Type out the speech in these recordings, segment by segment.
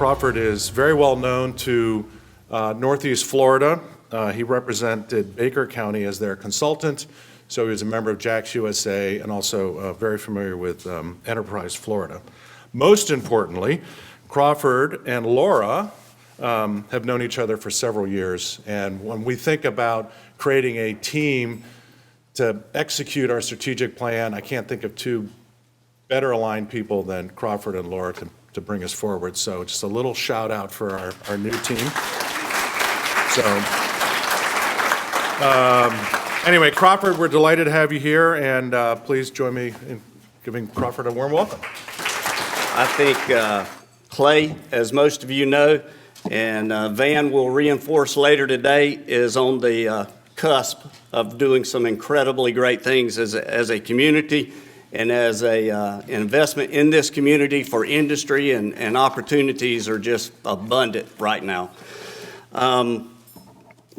Crawford is very well known to Northeast Florida. He represented Baker County as their consultant, so he was a member of Jax USA and also very familiar with Enterprise Florida. Most importantly, Crawford and Laura have known each other for several years, and when we think about creating a team to execute our strategic plan, I can't think of two better aligned people than Crawford and Laura to bring us forward. So just a little shout out for our new team. So anyway, Crawford, we're delighted to have you here, and please join me in giving Crawford a warm welcome. I think Clay, as most of you know, and Van will reinforce later today, is on the cusp of doing some incredibly great things as a community and as a investment in this community for industry, and opportunities are just abundant right now.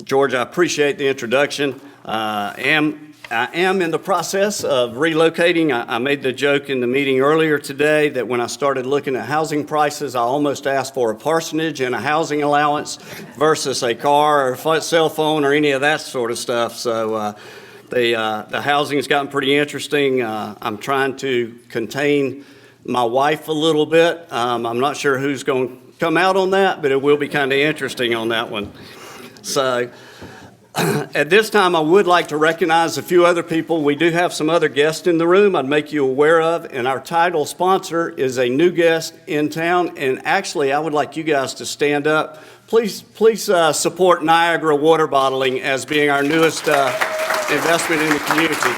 George, I appreciate the introduction. I am in the process of relocating. I made the joke in the meeting earlier today that when I started looking at housing prices, I almost asked for a parsonage and a housing allowance versus a car or cell phone or any of that sort of stuff. So the housing's gotten pretty interesting. I'm trying to contain my wife a little bit. I'm not sure who's going to come out on that, but it will be kind of interesting on that one. So at this time, I would like to recognize a few other people. We do have some other guests in the room I'd make you aware of, and our title sponsor is a new guest in town. And actually, I would like you guys to stand up. Please support Niagara Water Bottling as being our newest investment in the community.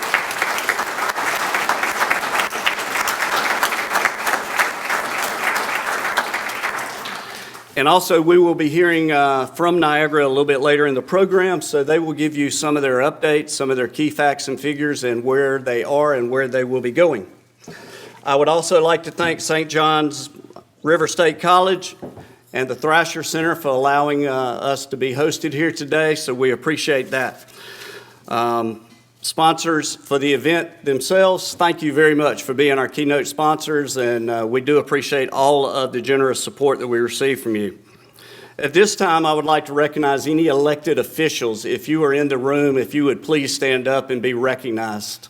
And also, we will be hearing from Niagara a little bit later in the program, so they will give you some of their updates, some of their key facts and figures, and where they are and where they will be going. I would also like to thank St. John's River State College and the Thrasher Center for allowing us to be hosted here today, so we appreciate that. Sponsors for the event themselves, thank you very much for being our keynote sponsors, and we do appreciate all of the generous support that we receive from you. At this time, I would like to recognize any elected officials. If you are in the room, if you would please stand up and be recognized.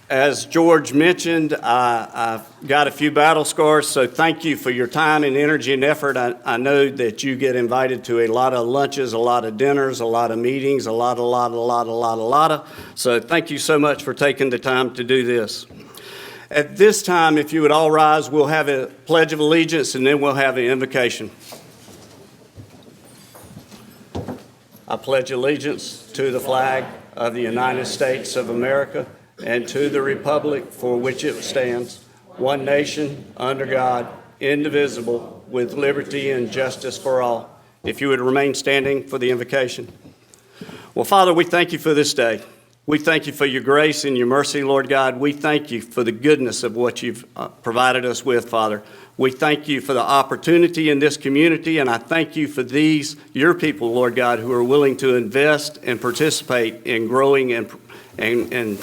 As George mentioned, I've got a few battle scars, so thank you for your time and energy and effort. I know that you get invited to a lot of lunches, a lot of dinners, a lot of meetings, a lot of. So thank you so much for taking the time to do this. At this time, if you would all rise, we'll have a Pledge of Allegiance, and then we'll have an invocation. I pledge allegiance to the flag of the United States of America and to the republic for which it stands, one nation, under God, indivisible, with liberty and justice for all. If you would remain standing for the invocation. Well, Father, we thank you for this day. We thank you for your grace and your mercy, Lord God. We thank you for the goodness of what you've provided us with, Father. We thank you for the opportunity in this community, and I thank you for these, your people, Lord God, who are willing to invest and participate in growing and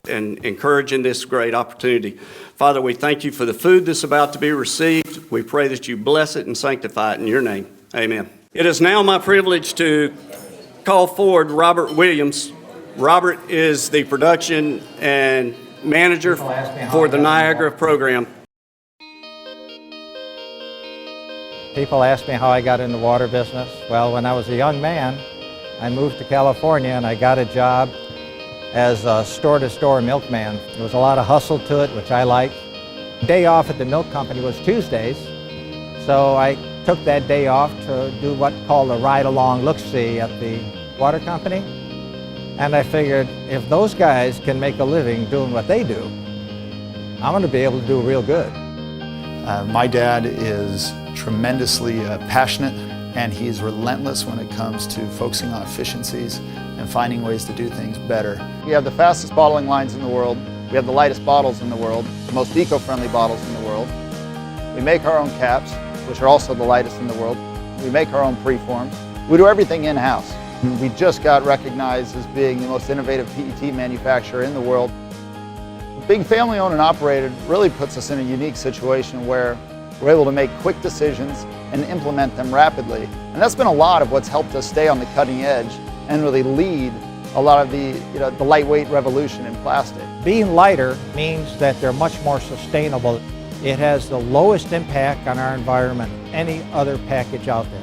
encouraging this great opportunity. Father, we thank you for the food that's about to be received. We pray that you bless it and sanctify it in your name. Amen. It is now my privilege to call forward Robert Williams. Robert is the production and manager for the Niagara program. People ask me how I got in the water business. Well, when I was a young man, I moved to California and I got a job as a store-to-store milkman. There was a lot of hustle to it, which I liked. Day off at the milk company was Tuesdays, so I took that day off to do what's called a ride-along look-see at the water company. And I figured, if those guys can make a living doing what they do, I'm going to be able to do real good. My dad is tremendously passionate, and he's relentless when it comes to focusing on efficiencies and finding ways to do things better. We have the fastest bottling lines in the world. We have the lightest bottles in the world, the most eco-friendly bottles in the world. We make our own caps, which are also the lightest in the world. We make our own preforms. We do everything in-house. We just got recognized as being the most innovative PET manufacturer in the world. Being family owned and operated really puts us in a unique situation where we're able to make quick decisions and implement them rapidly. And that's been a lot of what's helped us stay on the cutting edge and really lead a lot of the lightweight revolution in plastic. Being lighter means that they're much more sustainable. It has the lowest impact on our environment than any other package out there.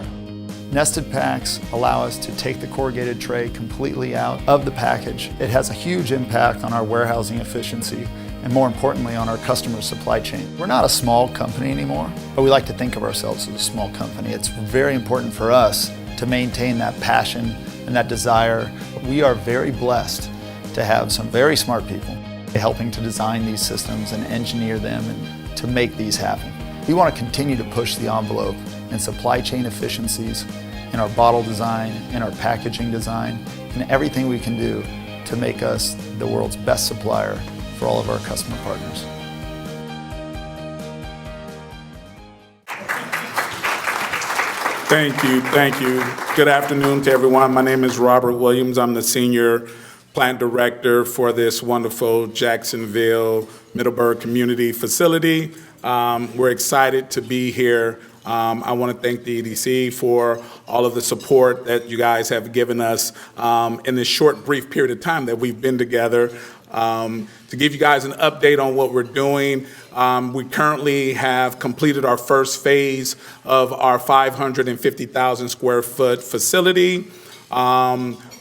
Nested packs allow us to take the corrugated tray completely out of the package. It has a huge impact on our warehousing efficiency and, more importantly, on our customer supply chain. We're not a small company anymore, but we like to think of ourselves as a small company. It's very important for us to maintain that passion and that desire. We are very blessed to have some very smart people helping to design these systems and engineer them and to make these happen. We want to continue to push the envelope in supply chain efficiencies, in our bottle design, in our packaging design, and everything we can do to make us the world's best supplier for all of our customer partners. Thank you. Good afternoon to everyone. My name is Robert Williams. I'm the Senior Plant Director for this wonderful Jacksonville Middleburg Community Facility. We're excited to be here. I want to thank the EDC for all of the support that you guys have given us in this short, brief period of time that we've been together. To give you guys an update on what we're doing, we currently have completed our first phase of our 550,000 square foot facility.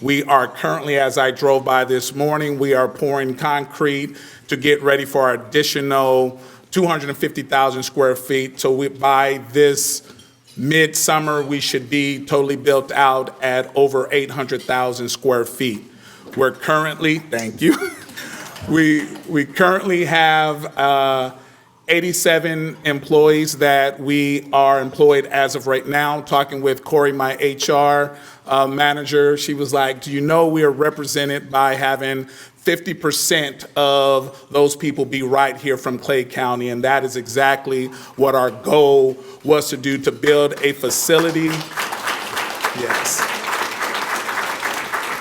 We are currently, as I drove by this morning, we are pouring concrete to get ready for our additional 250,000 square feet. So by this midsummer, we should be totally built out at over 800,000 square feet. We're currently, thank you, we currently have 87 employees that we are employed as of right now. Talking with Corey, my HR manager, she was like, do you know we are represented by having 50% of those people be right here from Clay County, and that is exactly what our goal was to do, to build a facility. Yes.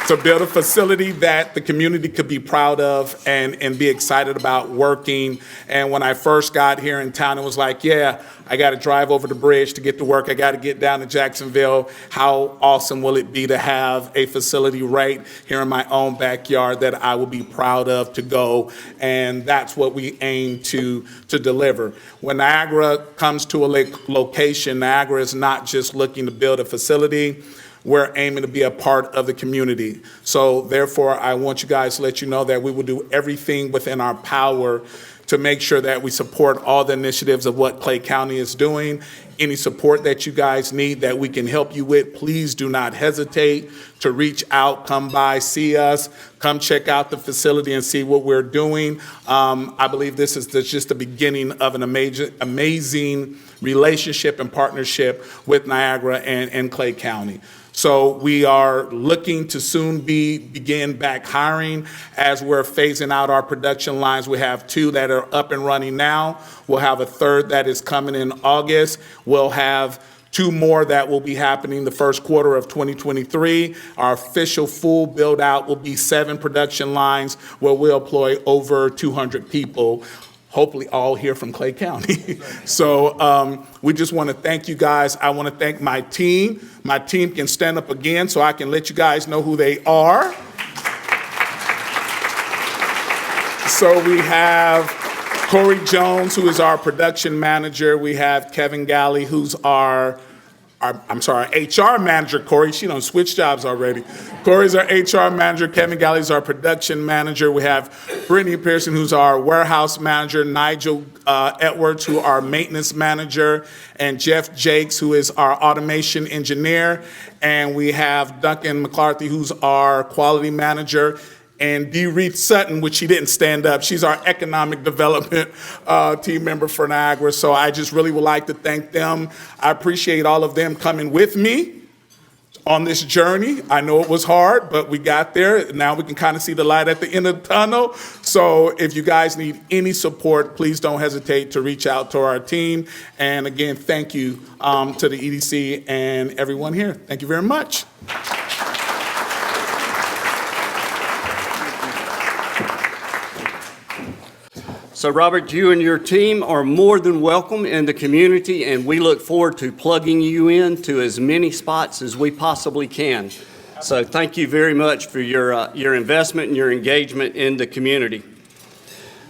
To build a facility that the community could be proud of and be excited about working. And when I first got here in town, it was like, yeah, I got to drive over the bridge to get to work. I got to get down to Jacksonville. How awesome will it be to have a facility right here in my own backyard that I will be proud of to go? And that's what we aim to deliver. When Niagara comes to a location, Niagara is not just looking to build a facility. We're aiming to be a part of the community. So therefore, I want you guys to let you know that we will do everything within our power to make sure that we support all the initiatives of what Clay County is doing. Any support that you guys need that we can help you with, please do not hesitate to reach out, come by, see us, come check out the facility and see what we're doing. I believe this is just the beginning of an amazing relationship and partnership with Niagara and Clay County. So we are looking to soon begin back hiring as we're phasing out our production lines. We have 2 that are up and running now. We'll have a 3rd that is coming in August. We'll have 2 more that will be happening the first quarter of 2023. Our official full build out will be 7 production lines where we'll employ over 200 people. Hopefully all here from Clay County. So we just want to thank you guys. I want to thank my team. My team can stand up again so I can let you guys know who they are. So we have Corey Jones, who is our production manager. We have Kevin Galley, who's our HR manager. Corey, she done switched jobs already. Corey's our HR manager. Kevin Galley's our production manager. We have Brittany Pearson, who's our warehouse manager. Nigel Edwards, who our maintenance manager. And Jeff Jakes, who is our automation engineer. And we have Duncan McCarthy, who's our quality manager. And Dee Reith Sutton, which she didn't stand up. She's our economic development team member for Niagara. So I just really would like to thank them. I appreciate all of them coming with me on this journey. I know it was hard, but we got there. Now we can kind of see the light at the end of the tunnel. So if you guys need any support, please don't hesitate to reach out to our team. And again, thank you to the EDC and everyone here. Thank you very much. So Robert, you and your team are more than welcome in the community, and we look forward to plugging you into as many spots as we possibly can. So thank you very much for your investment and your engagement in the community.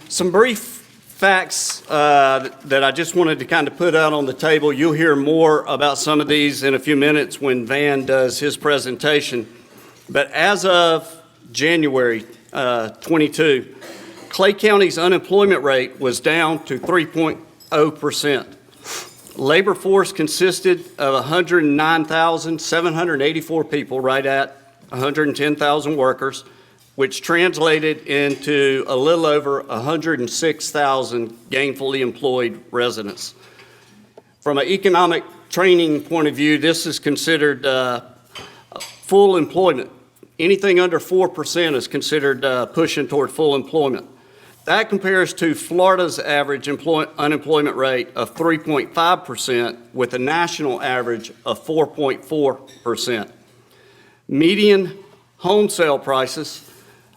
Some brief facts that I just wanted to kind of put out on the table. You'll hear more about some of these in a few minutes when Van does his presentation. But as of January 22, Clay County's unemployment rate was down to 3.0%. Labor force consisted of 109,784 people, right at 110,000 workers, which translated into a little over 106,000 gainfully employed residents. From an economic training point of view, this is considered full employment. Anything under 4% is considered pushing toward full employment. That compares to Florida's average unemployment rate of 3.5% with a national average of 4.4%. Median home sale prices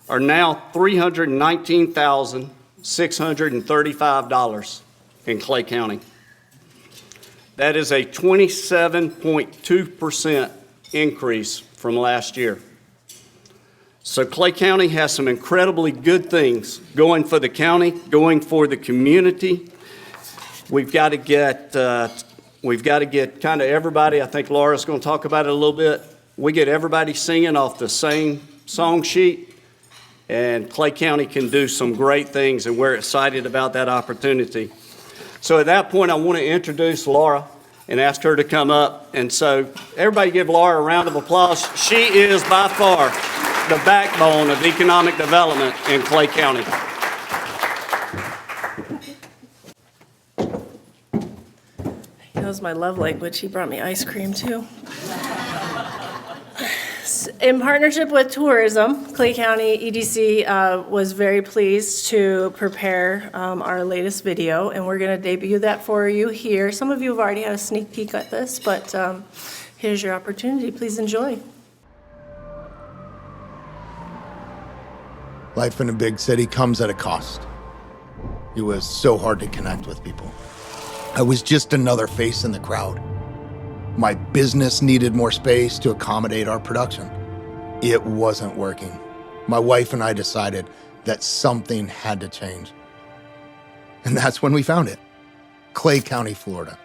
are now $319,635 in Clay County. That is a 27.2% increase from last year. So Clay County has some incredibly good things going for the county, going for the community. We've got to get kind of everybody. I think Laura's going to talk about it a little bit. We get everybody singing off the same song sheet, and Clay County can do some great things, and we're excited about that opportunity. So at that point, I want to introduce Laura and ask her to come up. And so everybody give Laura a round of applause. She is by far the backbone of economic development in Clay County. He knows my love language. He brought me ice cream too. In partnership with tourism, Clay County EDC was very pleased to prepare our latest video, and we're going to debut that for you here. Some of you have already had a sneak peek at this, but here's your opportunity. Please enjoy. Life in a big city comes at a cost. It was so hard to connect with people. I was just another face in the crowd. My business needed more space to accommodate our production. It wasn't working. My wife and I decided that something had to change. And that's when we found it. Clay County, Florida.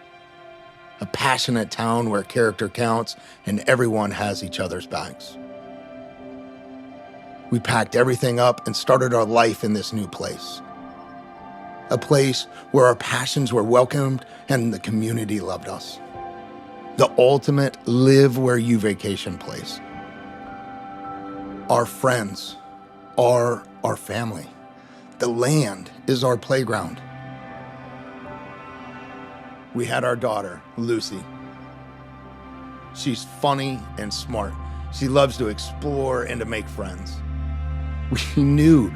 A passionate town where character counts and everyone has each other's backs. We packed everything up and started our life in this new place. A place where our passions were welcomed and the community loved us. The ultimate live where you vacation place. Our friends are our family. The land is our playground. We had our daughter, Lucy. She's funny and smart. She loves to explore and to make friends. We knew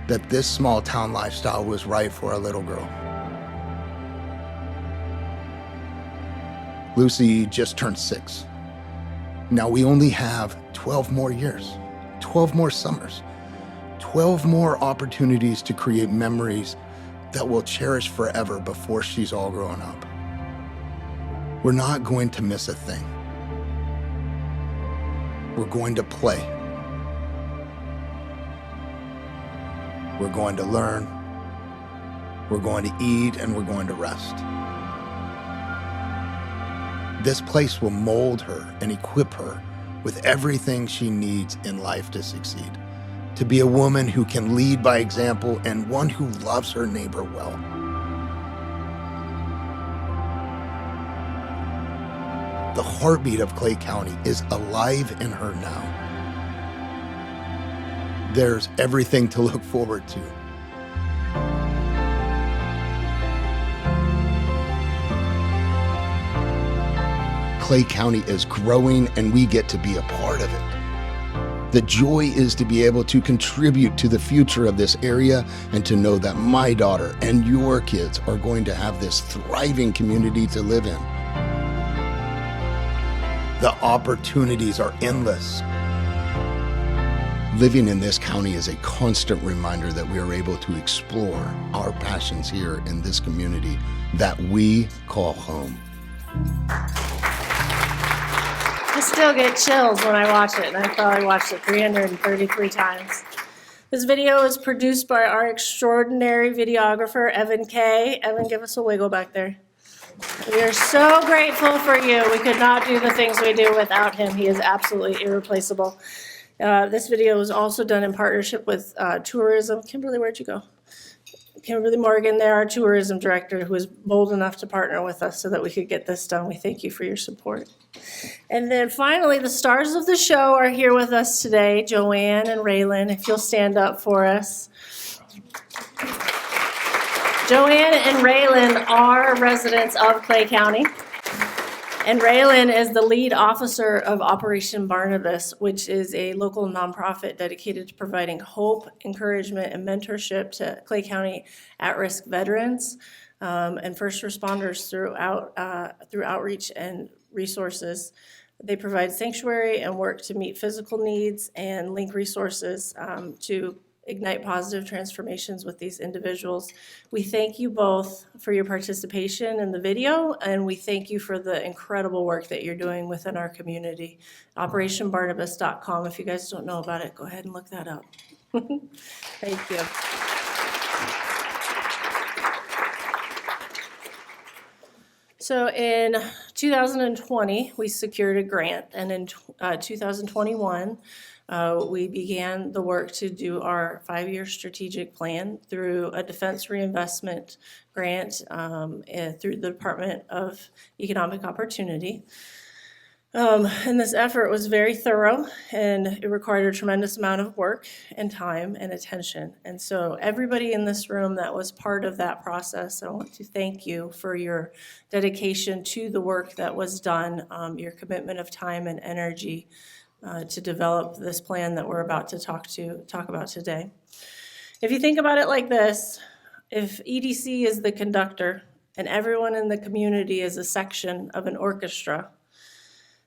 that this small town lifestyle was right for our little girl. Lucy just turned 6. Now we only have 12 more years, 12 more summers, 12 more opportunities to create memories that we'll cherish forever before she's all grown up. We're not going to miss a thing. We're going to play. We're going to learn, we're going to eat, and we're going to rest. This place will mold her and equip her with everything she needs in life to succeed, to be a woman who can lead by example and one who loves her neighbor well. The heartbeat of Clay County is alive in her now. There's everything to look forward to. Clay County is growing and we get to be a part of it. The joy is to be able to contribute to the future of this area and to know that my daughter and your kids are going to have this thriving community to live in. The opportunities are endless. Living in this county is a constant reminder that we are able to explore our passions here in this community that we call home. I still get chills when I watch it, and I probably watched it 333 times. This video is produced by our extraordinary videographer, Evan Kay. Evan, give us a wiggle back there. We are so grateful for you. We could not do the things we do without him. He is absolutely irreplaceable. This video was also done in partnership with tourism. Kimberly, where'd you go? Kimberly Morgan, there, our tourism director, who was bold enough to partner with us so that we could get this done. We thank you for your support. And then finally, the stars of the show are here with us today, Joanne and Raylan, if you'll stand up for us. Joanne and Raylan are residents of Clay County. And Raylan is the lead officer of Operation Barnabas, which is a local nonprofit dedicated to providing hope, encouragement, and mentorship to Clay County at-risk veterans and first responders through outreach and resources. They provide sanctuary and work to meet physical needs and link resources to ignite positive transformations with these individuals. We thank you both for your participation in the video, and we thank you for the incredible work that you're doing within our community. OperationBarnabas.com. If you guys don't know about it, go ahead and look that up. Thank you. So in 2020, we secured a grant, and in 2021, we began the work to do our 5-year strategic plan through a defense reinvestment grant through the Department of Economic Opportunity. And this effort was very thorough, and it required a tremendous amount of work and time and attention. And so everybody in this room that was part of that process, I want to thank you for your dedication to the work that was done, your commitment of time and energy to develop this plan that we're about to talk about today. If you think about it like this, if EDC is the conductor and everyone in the community is a section of an orchestra,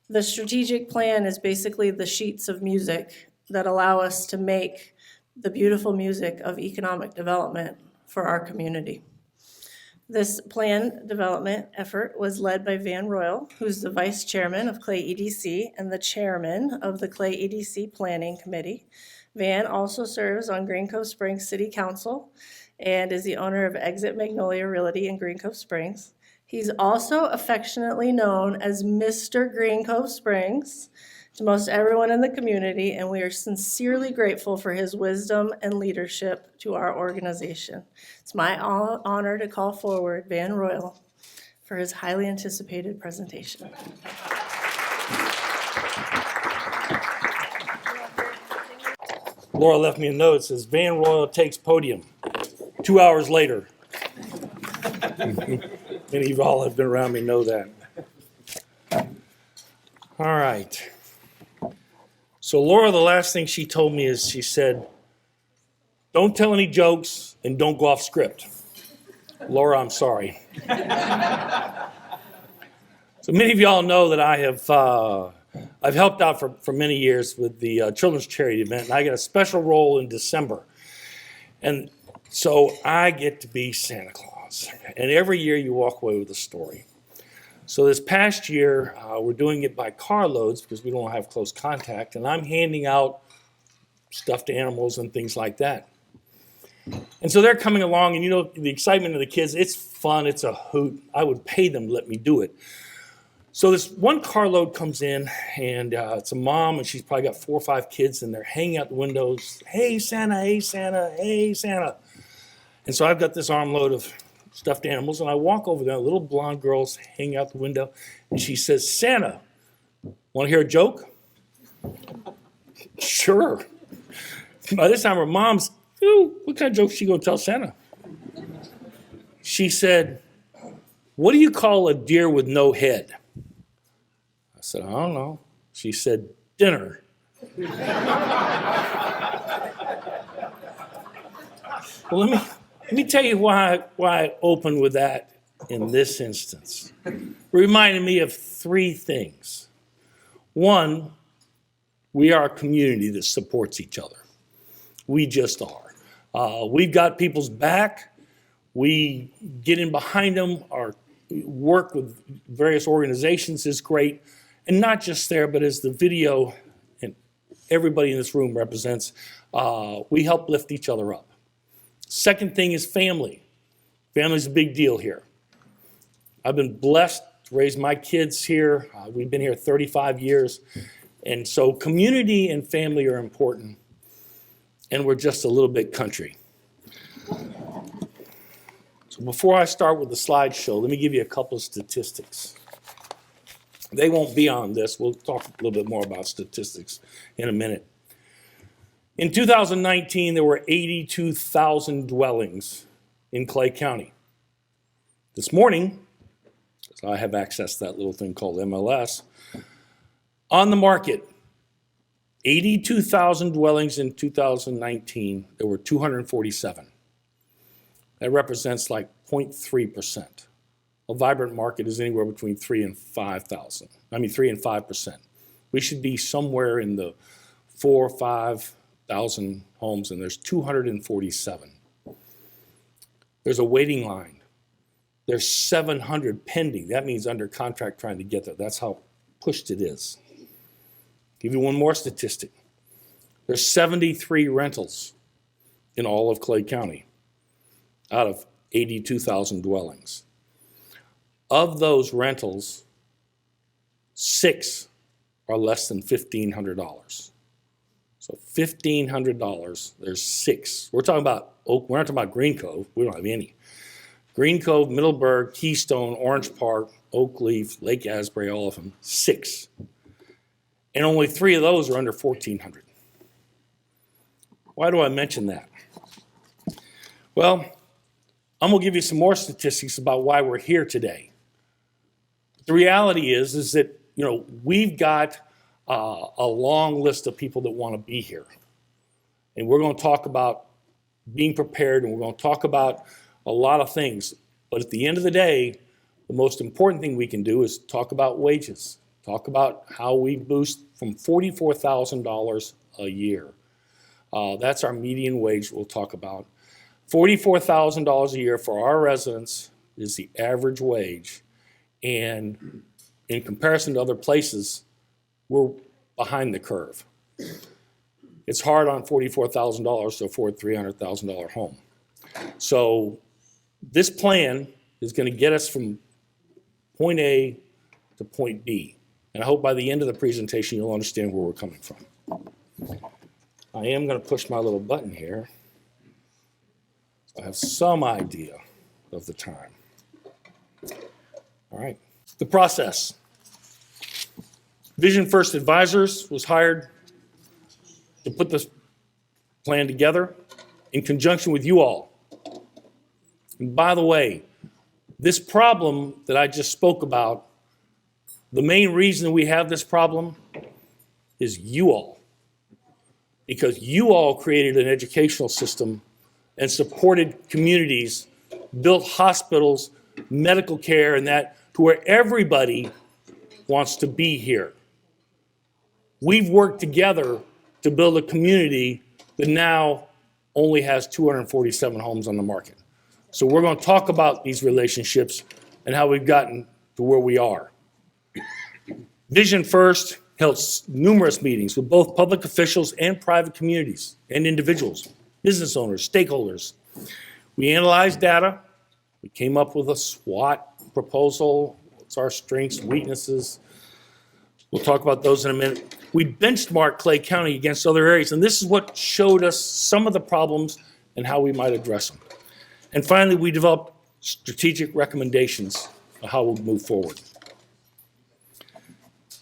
the strategic plan is basically the sheets of music that allow us to make the beautiful music of economic development for our community. This plan development effort was led by Van Royal, who's the vice chairman of Clay EDC and the chairman of the Clay EDC Planning Committee. Van also serves on Green Cove Springs City Council and is the owner of Exit Magnolia Realty in Green Cove Springs. He's also affectionately known as Mr. Green Cove Springs to most everyone in the community, and we are sincerely grateful for his wisdom and leadership to our organization. It's my honor to call forward Van Royal for his highly anticipated presentation. Laura left me a note that says Van Royal takes podium 2 hours later. Many of y'all have been around me know that. All right. So Laura, the last thing she told me is she said, don't tell any jokes and don't go off script. Laura, I'm sorry. So many of y'all know that I've helped out for many years with the Children's Charity event, and I get a special role in December. And so I get to be Santa Claus. And every year you walk away with a story. So this past year, we're doing it by carloads because we don't have close contact, and I'm handing out stuffed animals and things like that. And so they're coming along, and you know, the excitement of the kids, it's fun, it's a hoot. I would pay them to let me do it. So this one carload comes in, and it's a mom, and she's probably got 4 or 5 kids, and they're hanging out the windows, hey Santa, hey Santa, hey Santa. And so I've got this armload of stuffed animals, and I walk over there, a little blonde girl's hanging out the window, and she says, Santa, want to hear a joke? Sure. By this time, her mom's, ooh, what kind of joke is she going to tell Santa? She said, what do you call a deer with no head? I said, I don't know. She said, dinner. Well, let me tell you why I opened with that in this instance. It reminded me of 3 things. One, we are a community that supports each other. We just are. We've got people's back. We get in behind them. Our work with various organizations is great. And not just there, but as the video and everybody in this room represents, we help lift each other up. Second thing is family. Family's a big deal here. I've been blessed to raise my kids here. We've been here 35 years. And so community and family are important. And we're just a little bit country. So before I start with the slideshow, let me give you a couple of statistics. They won't be on this. We'll talk a little bit more about statistics in a minute. In 2019, there were 82,000 dwellings in Clay County. This morning, I have access to that little thing called MLS, on the market, 82,000 dwellings in 2019, there were 247. That represents like 0.3%. A vibrant market is anywhere between 3 and 5%. We should be somewhere in the 4,000 or 5,000 homes, and there's 247. There's a waiting line. There's 700 pending. That means under contract trying to get there. That's how pushed it is. Give you one more statistic. There's 73 rentals in all of Clay County out of 82,000 dwellings. Of those rentals, 6 are less than $1,500. So $1,500, there's 6. We're talking about Oak, we're not talking about Green Cove, we don't have any. Green Cove, Middleburg, Keystone, Orange Park, Oak Leaf, Lake Asbury, all of them, 6. And only 3 of those are under $1,400. Why do I mention that? Well, I'm gonna give you some more statistics about why we're here today. The reality is that, you know, we've got a long list of people that want to be here. And we're going to talk about being prepared, and we're going to talk about a lot of things. But at the end of the day, the most important thing we can do is talk about wages, talk about how we boost from $44,000 a year. That's our median wage we'll talk about. $44,000 a year for our residents is the average wage. And in comparison to other places, we're behind the curve. It's hard on $44,000 to afford a $300,000 home. So this plan is going to get us from point A to point B. And I hope by the end of the presentation, you'll understand where we're coming from. I am going to push my little button here. I have some idea of the time. All right, the process. Vision First Advisors was hired to put this plan together in conjunction with you all. And by the way, this problem that I just spoke about, the main reason we have this problem is you all. Because you all created an educational system and supported communities, built hospitals, medical care, and that to where everybody wants to be here. We've worked together to build a community that now only has 247 homes on the market. So we're going to talk about these relationships and how we've gotten to where we are. Vision First held numerous meetings with both public officials and private communities and individuals, business owners, stakeholders. We analyzed data. We came up with a SWOT proposal. What's our strengths, weaknesses? We'll talk about those in a minute. We benchmarked Clay County against other areas, and this is what showed us some of the problems and how we might address them. And finally, we developed strategic recommendations of how we'll move forward.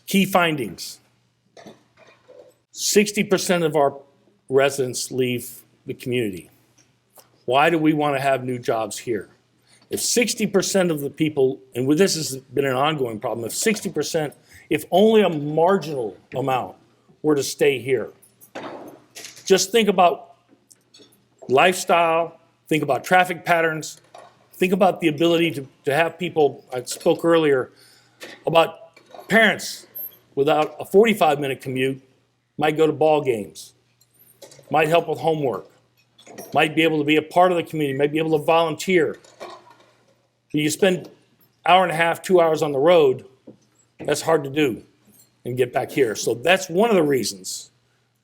Key findings. 60% of our residents leave the community. Why do we want to have new jobs here? If 60% of the people, and this has been an ongoing problem, if only a marginal amount were to stay here, just think about lifestyle, think about traffic patterns, think about the ability to have people, I spoke earlier about parents without a 45-minute commute might go to ball games. might help with homework, might be able to be a part of the community, might be able to volunteer. You spend hour and a half, 2 hours on the road, that's hard to do and get back here. So that's one of the reasons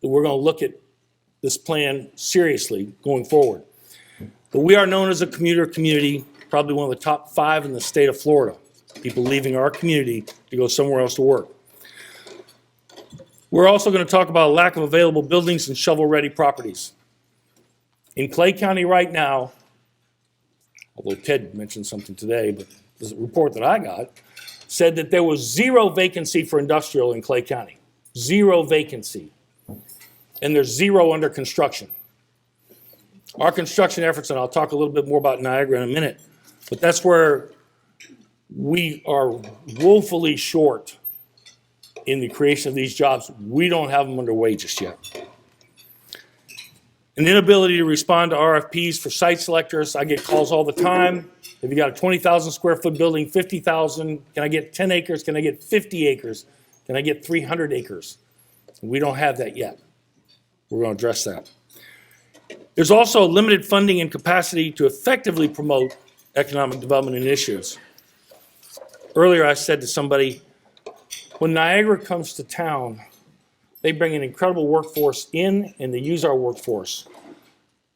that we're going to look at this plan seriously going forward. But we are known as a commuter community, probably one of the top 5 in the state of Florida, people leaving our community to go somewhere else to work. We're also going to talk about a lack of available buildings and shovel-ready properties. In Clay County right now, although Ted mentioned something today, but the report that I got said that there was 0 vacancy for industrial in Clay County. 0 vacancy. And there's 0 under construction. Our construction efforts, and I'll talk a little bit more about Niagara in a minute, but that's where we are woefully short in the creation of these jobs. We don't have them underway just yet. An inability to respond to RFPs for site selectors. I get calls all the time. If you got a 20,000 square foot building, 50,000, can I get 10 acres? Can I get 50 acres? Can I get 300 acres? We don't have that yet. We're going to address that. There's also limited funding and capacity to effectively promote economic development initiatives. Earlier I said to somebody, when Niagara comes to town, they bring an incredible workforce in and they use our workforce.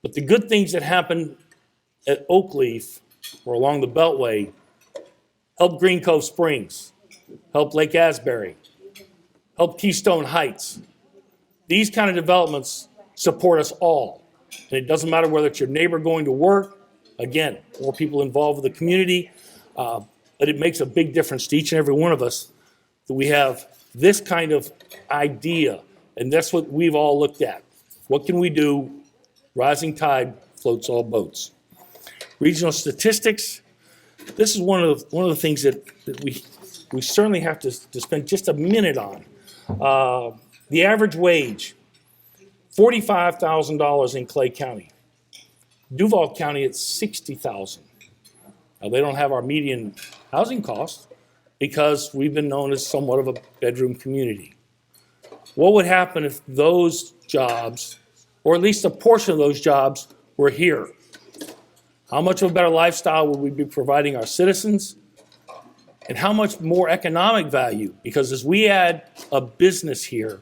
But the good things that happen at Oakleaf or along the Beltway help Green Cove Springs, help Lake Asbury, help Keystone Heights. These kind of developments support us all. And it doesn't matter whether it's your neighbor going to work, again, more people involved with the community, but it makes a big difference to each and every one of us that we have this kind of idea, and that's what we've all looked at. What can we do? Rising tide floats all boats. Regional statistics. This is one of the things that we certainly have to spend just a minute on. The average wage, $45,000 in Clay County. Duval County, it's $60,000. Now, they don't have our median housing costs because we've been known as somewhat of a bedroom community. What would happen if those jobs, or at least a portion of those jobs, were here? How much of a better lifestyle would we be providing our citizens? And how much more economic value? Because as we add a business here,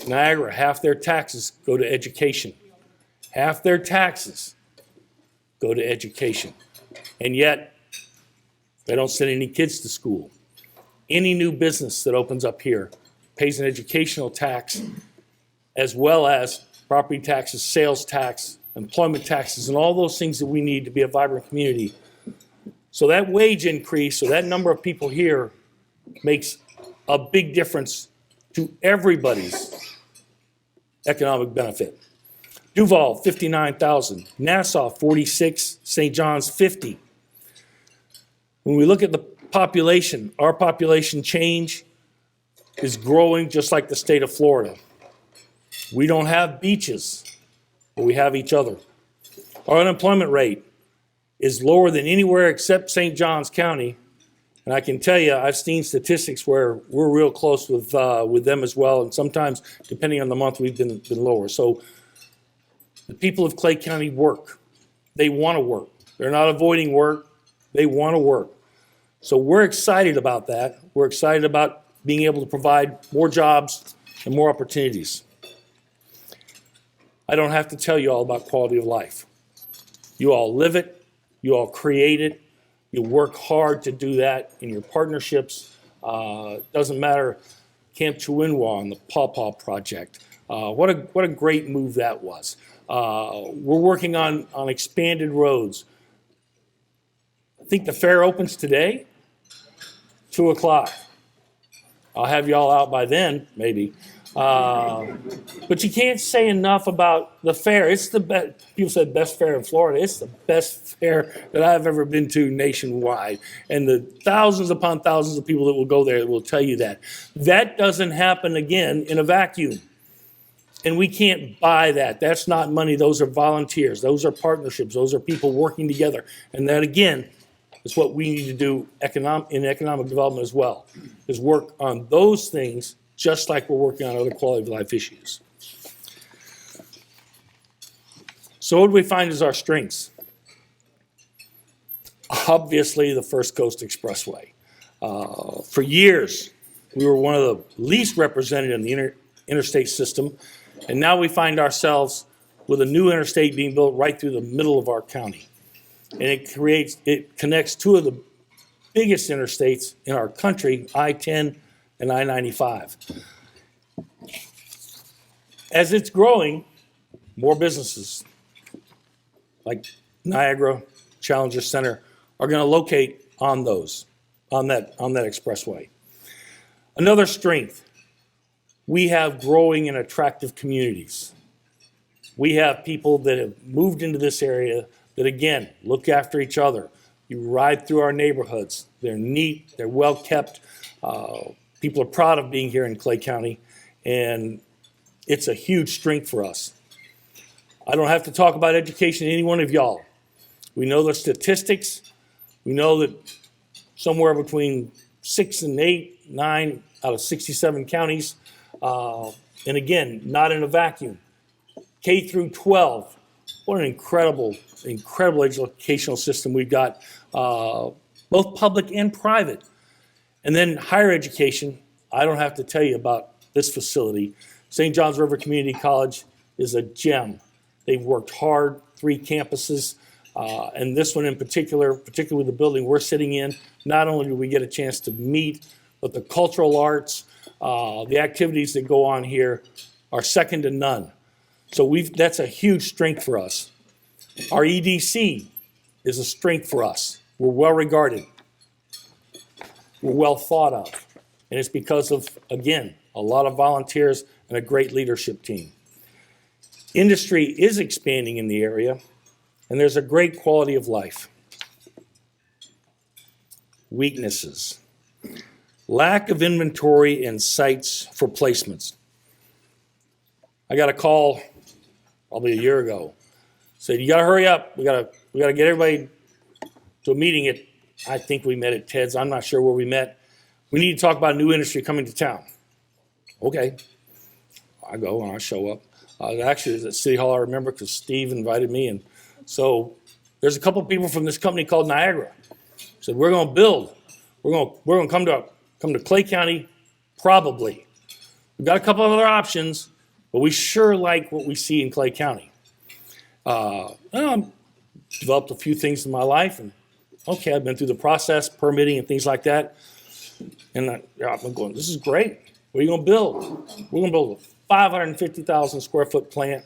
Niagara, half their taxes go to education. Half their taxes go to education. And yet, they don't send any kids to school. Any new business that opens up here pays an educational tax, as well as property taxes, sales tax, employment taxes, and all those things that we need to be a vibrant community. So that wage increase, or that number of people here, makes a big difference to everybody's economic benefit. Duval, 59,000. Nassau, 46. St. John's, 50. When we look at the population, our population change is growing just like the state of Florida. We don't have beaches, but we have each other. Our unemployment rate is lower than anywhere except St. Johns County. And I can tell you, I've seen statistics where we're real close with them as well. And sometimes, depending on the month, we've been lower. So the people of Clay County work. They want to work. They're not avoiding work. They want to work. So we're excited about that. We're excited about being able to provide more jobs and more opportunities. I don't have to tell you all about quality of life. You all live it. You all create it. You work hard to do that in your partnerships. Doesn't matter, Camp Chewinwa and the Paw Paw Project. What a great move that was. We're working on expanded roads. I think the fair opens today, 2 o'clock. I'll have y'all out by then, maybe. But you can't say enough about the fair. It's the best. People said best fair in Florida. It's the best fair that I've ever been to nationwide. And the thousands upon thousands of people that will go there will tell you that. That doesn't happen again in a vacuum. And we can't buy that. That's not money. Those are volunteers. Those are partnerships. Those are people working together. And that, again, is what we need to do in economic development as well, is work on those things just like we're working on other quality of life issues. So what do we find is our strengths? Obviously, the First Coast Expressway. For years, we were one of the least represented in the interstate system, and now we find ourselves with a new interstate being built right through the middle of our county. And it connects two of the biggest interstates in our country, I-10 and I-95. As it's growing, more businesses like Niagara, Challenger Center are going to locate on that expressway. Another strength, we have growing and attractive communities. We have people that have moved into this area that, again, look after each other. You ride through our neighborhoods. They're neat, they're well kept. People are proud of being here in Clay County, and it's a huge strength for us. I don't have to talk about education to any one of y'all. We know the statistics. We know that somewhere between 6 and 8, 9 out of 67 counties, and again, not in a vacuum. K through 12, what an incredible educational system we've got, both public and private. And then higher education, I don't have to tell you about this facility. St. Johns River Community College is a gem. They've worked hard, 3 campuses, and this one in particular, particularly the building we're sitting in, not only do we get a chance to meet, but the cultural arts, the activities that go on here are second to none. So that's a huge strength for us. Our EDC is a strength for us. We're well regarded. We're well thought of. And it's because of, again, a lot of volunteers and a great leadership team. Industry is expanding in the area, and there's a great quality of life. Weaknesses. Lack of inventory and sites for placements. I got a call probably a year ago. Said, you gotta hurry up. We gotta get everybody to a meeting at, I think we met at Ted's. I'm not sure where we met. We need to talk about a new industry coming to town. Okay. I go and I show up. Actually, it was at City Hall, I remember, because Steve invited me. And so there's a couple of people from this company called Niagara. Said, we're going to build. We're going to come to Clay County, probably. We've got a couple of other options, but we sure like what we see in Clay County. Developed a few things in my life, and okay, I've been through the process, permitting and things like that. And I'm going, this is great. What are you going to build? We're going to build a 550,000 square foot plant,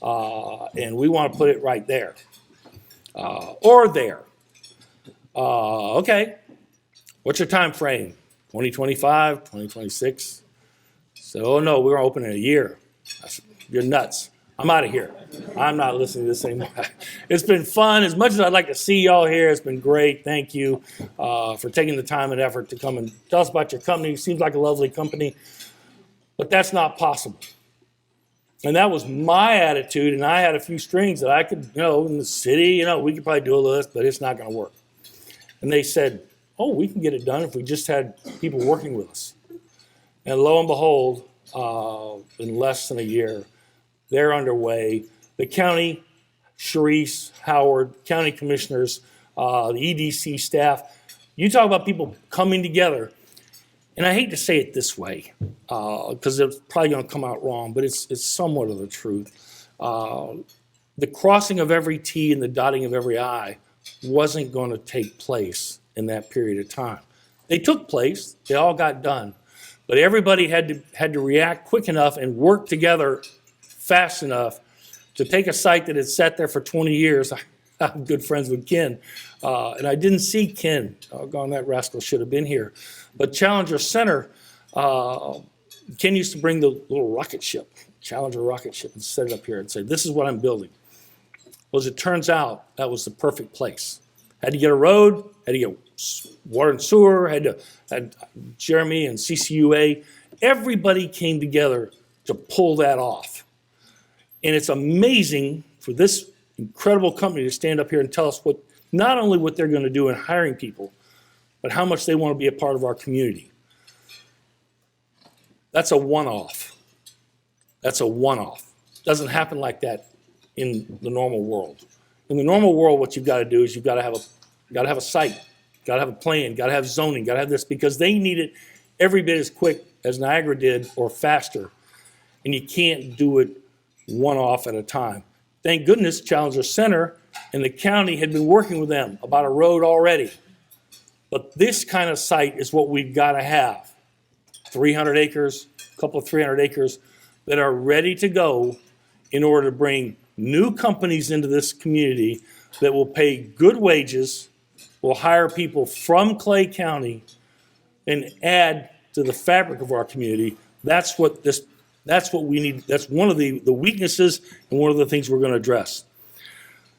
and we want to put it right there. Or there. Okay. What's your time frame? 2025, 2026? So, oh no, we're going to open in a year. I said, you're nuts. I'm out of here. I'm not listening to this anymore. It's been fun. As much as I'd like to see y'all here, it's been great. Thank you for taking the time and effort to come and tell us about your company. It seems like a lovely company, but that's not possible. And that was my attitude, and I had a few strings that I could, in the city, we could probably do all this, but it's not going to work. And they said, oh, we can get it done if we just had people working with us. And lo and behold, in less than a year, they're underway. The county, Sharice, Howard, county commissioners, the EDC staff, you talk about people coming together. And I hate to say it this way, because it's probably going to come out wrong, but it's somewhat of the truth. The crossing of every T and the dotting of every I wasn't going to take place in that period of time. They took place, they all got done, but everybody had to react quick enough and work together fast enough to take a site that had sat there for 20 years. I'm good friends with Ken, and I didn't see Ken. Doggone, that rascal should have been here. But Challenger Center, Ken used to bring the little rocket ship, Challenger rocket ship, and set it up here and say, this is what I'm building. Well, as it turns out, that was the perfect place. Had to get a road, had to get water and sewer, had Jeremy and CCUA. Everybody came together to pull that off. And it's amazing for this incredible company to stand up here and tell us not only what they're going to do in hiring people, but how much they want to be a part of our community. That's a one-off. That's a one-off. Doesn't happen like that in the normal world. In the normal world, what you've got to do is you've got to have a site, got to have a plan, got to have zoning, got to have this, because they need it every bit as quick as Niagara did or faster. And you can't do it one off at a time. Thank goodness Challenger Center and the county had been working with them about a road already. But this kind of site is what we've got to have. 300 acres, a couple of 300 acres that are ready to go in order to bring new companies into this community that will pay good wages, will hire people from Clay County and add to the fabric of our community. That's what we need. That's one of the weaknesses and one of the things we're going to address.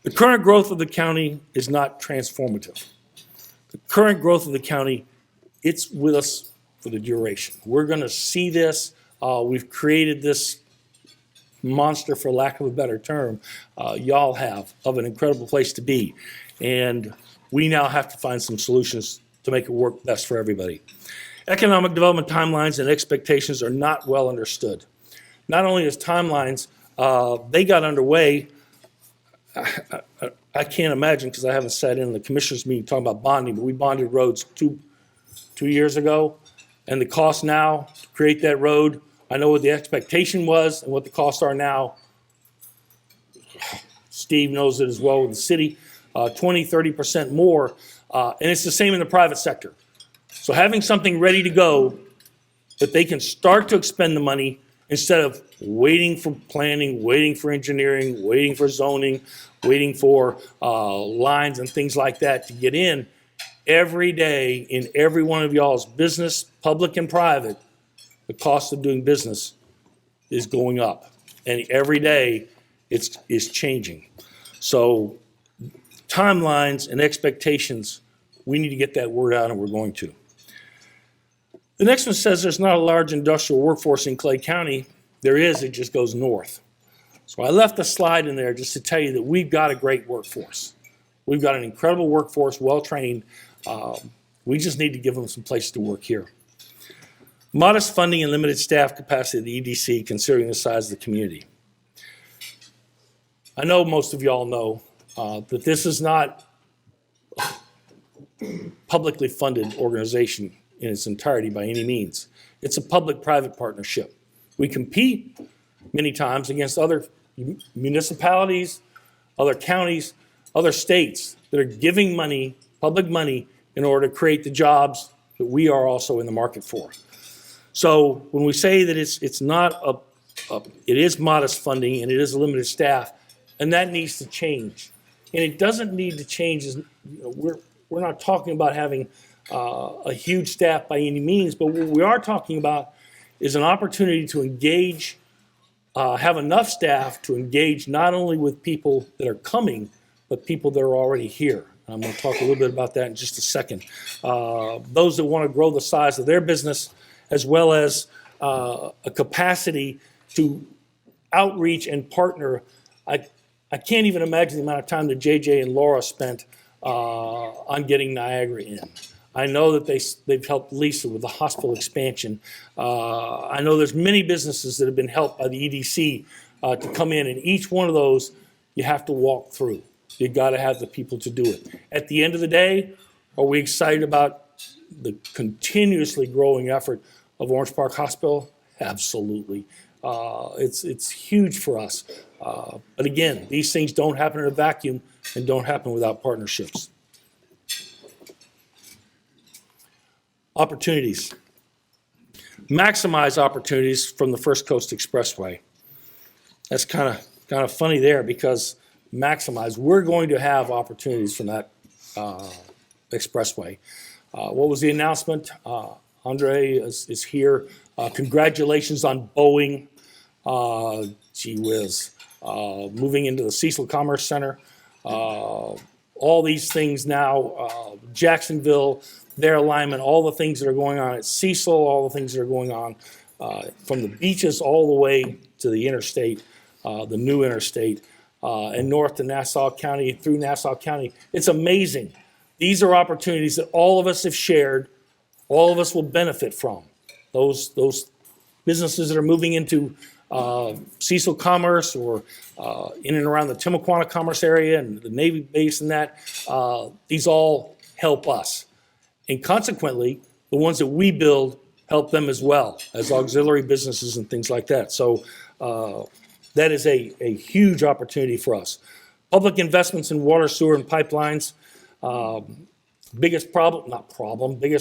The current growth of the county is not transformative. The current growth of the county, it's with us for the duration. We're going to see this. We've created this monster, for lack of a better term, y'all have, of an incredible place to be. And we now have to find some solutions to make it work best for everybody. Economic development timelines and expectations are not well understood. Not only as timelines, they got underway. I can't imagine, because I haven't sat in the commissioners meeting talking about bonding, but we bonded roads two years ago. And the cost now to create that road, I know what the expectation was and what the costs are now. Steve knows it as well with the city, 20, 30% more. And it's the same in the private sector. So having something ready to go that they can start to expend the money instead of waiting for planning, waiting for engineering, waiting for zoning, waiting for lines and things like that to get in. Every day in every one of y'all's business, public and private, the cost of doing business is going up. And every day it's changing. So timelines and expectations, we need to get that word out, and we're going to. The next one says there's not a large industrial workforce in Clay County. There is, it just goes north. So I left a slide in there just to tell you that we've got a great workforce. We've got an incredible workforce, well-trained. We just need to give them some places to work here. Modest funding and limited staff capacity of the EDC, considering the size of the community. I know most of y'all know that this is not a publicly funded organization in its entirety by any means. It's a public-private partnership. We compete many times against other municipalities, other counties, other states that are giving money, public money, in order to create the jobs that we are also in the market for. So when we say that it's not it is modest funding and it is a limited staff, and that needs to change. And it doesn't need to change. We're not talking about having a huge staff by any means, but what we are talking about is an opportunity to engage, have enough staff to engage not only with people that are coming, but people that are already here. I'm going to talk a little bit about that in just a second. Those that want to grow the size of their business, as well as a capacity to outreach and partner. I can't even imagine the amount of time that JJ and Laura spent on getting Niagara in. I know that they've helped Lisa with the hospital expansion. I know there's many businesses that have been helped by the EDC to come in, and each one of those you have to walk through. You got to have the people to do it. At the end of the day, are we excited about the continuously growing effort of Orange Park Hospital? Absolutely. It's huge for us. But again, these things don't happen in a vacuum and don't happen without partnerships. Opportunities. Maximize opportunities from the First Coast Expressway. That's kind of funny there, because maximize, we're going to have opportunities from that expressway. What was the announcement? Andre is here. Congratulations on Boeing. Gee whiz. Moving into the Cecil Commerce Center. All these things now, Jacksonville, their alignment, all the things that are going on at Cecil, all the things that are going on from the beaches all the way to the interstate, the new interstate, and north to Nassau County, through Nassau County. It's amazing. These are opportunities that all of us have shared, all of us will benefit from. Those businesses that are moving into Cecil Commerce or in and around the Timuquana Commerce area and the Navy base and that, these all help us. And consequently, the ones that we build help them as well as auxiliary businesses and things like that. So that is a huge opportunity for us. Public investments in water, sewer, and pipelines. Biggest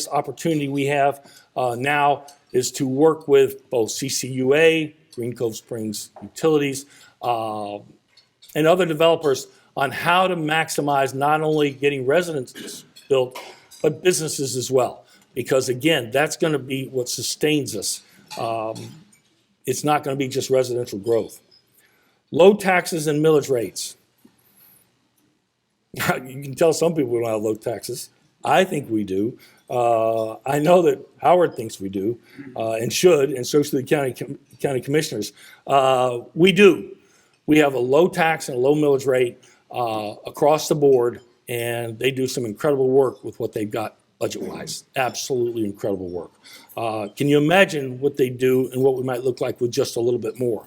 opportunity we have now is to work with both CCUA, Green Cove Springs Utilities, and other developers on how to maximize not only getting residences built, but businesses as well. Because again, that's going to be what sustains us. It's not going to be just residential growth. Low taxes and millage rates. You can tell some people we don't have low taxes. I think we do. I know that Howard thinks we do and should, and so should the county commissioners. We do. We have a low tax and a low millage rate across the board, and they do some incredible work with what they've got budget-wise. Absolutely incredible work. Can you imagine what they do and what we might look like with just a little bit more?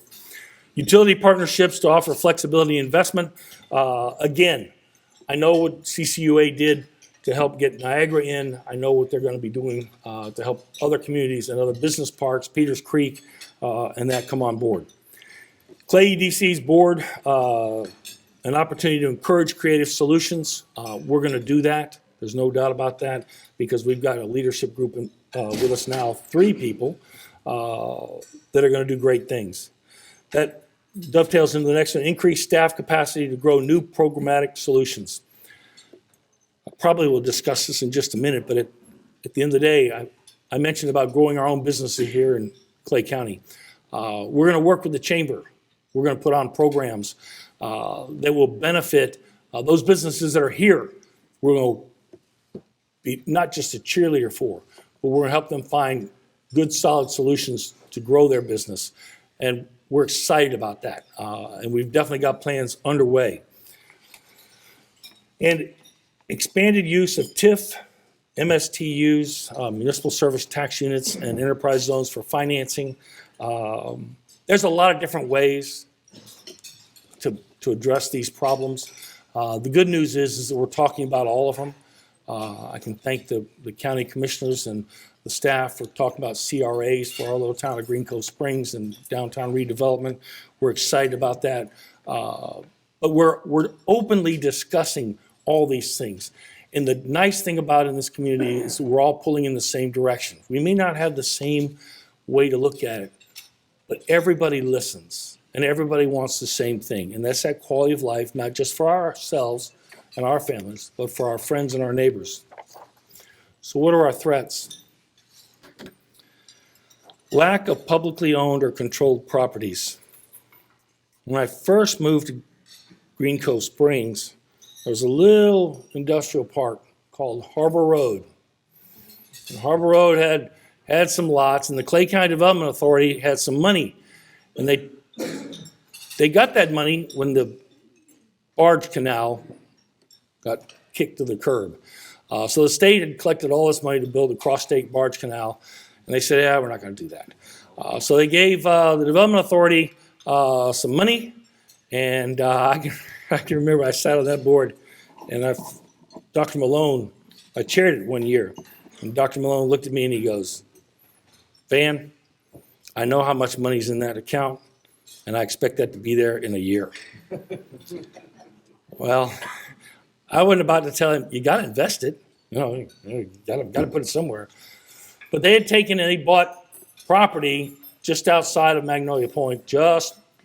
Utility partnerships to offer flexibility investment. Again, I know what CCUA did to help get Niagara in. I know what they're going to be doing to help other communities and other business parks, Peters Creek, and that come on board. Clay EDC's board, an opportunity to encourage creative solutions. We're going to do that. There's no doubt about that, because we've got a leadership group with us now, 3 people that are going to do great things. That dovetails into the next one, increase staff capacity to grow new programmatic solutions. I probably will discuss this in just a minute, but at the end of the day, I mentioned about growing our own businesses here in Clay County. We're going to work with the chamber. We're going to put on programs that will benefit those businesses that are here. We're going to be not just a cheerleader for, but we're going to help them find good, solid solutions to grow their business. And we're excited about that. And we've definitely got plans underway. And expanded use of TIF, MSTUs, municipal service tax units, and enterprise zones for financing. There's a lot of different ways to address these problems. The good news is that we're talking about all of them. I can thank the county commissioners and the staff for talking about CRAs for our little town of Green Cove Springs and downtown redevelopment. We're excited about that. But we're openly discussing all these things. And the nice thing about it in this community is that we're all pulling in the same direction. We may not have the same way to look at it, but everybody listens and everybody wants the same thing. And that's that quality of life, not just for ourselves and our families, but for our friends and our neighbors. So what are our threats? Lack of publicly owned or controlled properties. When I first moved to Green Cove Springs, there was a little industrial park called Harbor Road. And Harbor Road had some lots, and the Clay County Development Authority had some money. And they got that money when the barge canal got kicked to the curb. So the state had collected all this money to build a cross-state barge canal, and they said, yeah, we're not going to do that. So they gave the Development Authority some money, and I can remember I sat on that board, and Dr. Malone, I chaired it one year, and Dr. Malone looked at me and he goes, Van, I know how much money's in that account, and I expect that to be there in a year. Well, I wasn't about to tell him, you got to invest it. You got to put it somewhere. But they had taken and they bought property just outside of Magnolia Point,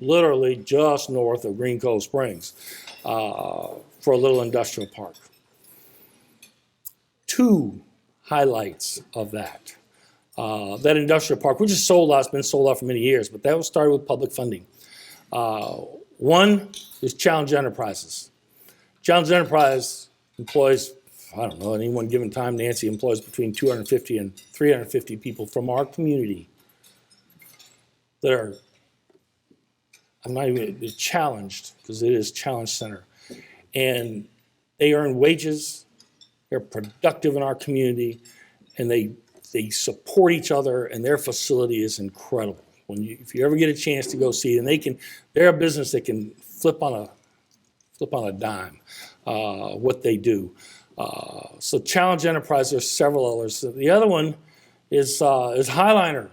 literally just north of Green Cove Springs, for a little industrial park. 2 highlights of that. That industrial park, which is sold out, it's been sold out for many years, but that was started with public funding. One is Challenge Enterprises. Challenge Enterprise employs, I don't know, at any one given time, Nancy employs between 250 and 350 people from our community that are, I'm not even, they're challenged, because it is Challenge Center. And they earn wages, they're productive in our community, and they support each other, and their facility is incredible. If you ever get a chance to go see it, they're a business that can flip on a dime, what they do. So Challenge Enterprise, there's several others. The other one is Highliner.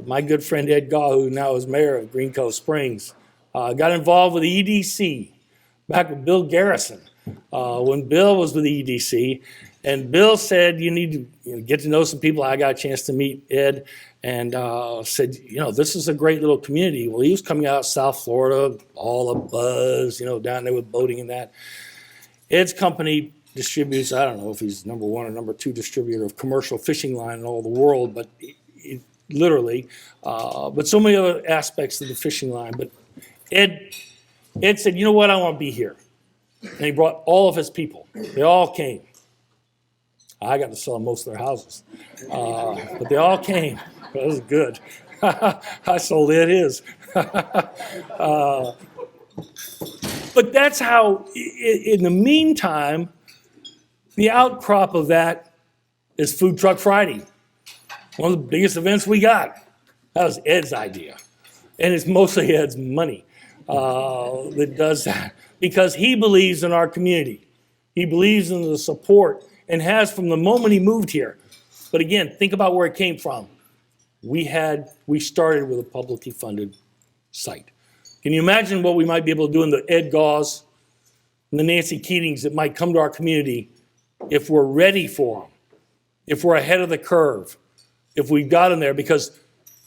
My good friend Ed Gaw, who now is mayor of Green Cove Springs, got involved with the EDC back with Bill Garrison when Bill was with the EDC. And Bill said, you need to get to know some people. I got a chance to meet Ed and said, this is a great little community. Well, he was coming out of South Florida, all the buzz, down there with boating and that. Ed's company distributes, I don't know if he's number 1 or number 2 distributor of commercial fishing line in all the world, but literally, but so many other aspects of the fishing line. But Ed said, you know what, I want to be here. And he brought all of his people. They all came. I got to sell most of their houses. But they all came. That was good. I sold Ed his. But that's how, in the meantime, the outcrop of that is Food Truck Friday. One of the biggest events we got. That was Ed's idea. And it's mostly Ed's money that does that. Because he believes in our community. He believes in the support and has from the moment he moved here. But again, think about where it came from. We started with a publicly funded site. Can you imagine what we might be able to do in the Ed Gaws and the Nancy Keatings that might come to our community if we're ready for them, if we're ahead of the curve, if we got them there? Because